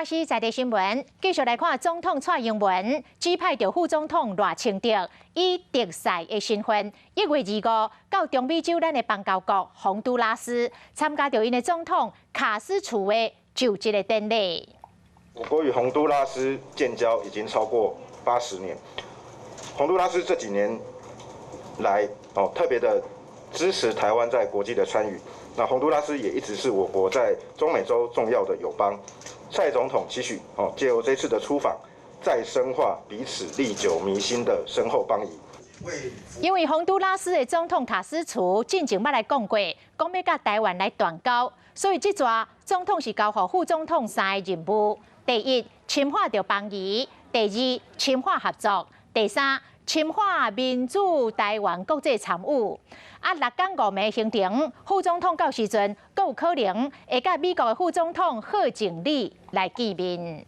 关系在地新闻，继续来看总统蔡英文指派着副总统赖清德以特使的身份，1月25到中美洲咱的邦交国洪都拉斯参加着因的总统卡斯楚的就职的典礼。我国与洪都拉斯建交已经超过80年，洪都拉斯这几年来特别的支持台湾在国际的参与。那洪都拉斯也一直是我国在中美洲重要的友邦。蔡总统期许借由这次的出访，再深化彼此历久弥新的深厚邦谊。因为洪都拉斯的总统卡斯楚进前捌来讲过，讲要甲台湾来断交，所以这抓总统是交予副总统3个任务：第一，深化着邦谊；第二，深化合作；第三，深化民主台湾国际参与。6天5暝行程，副总统到时阵，阁有可能会甲美国的副总统贺锦丽来见面。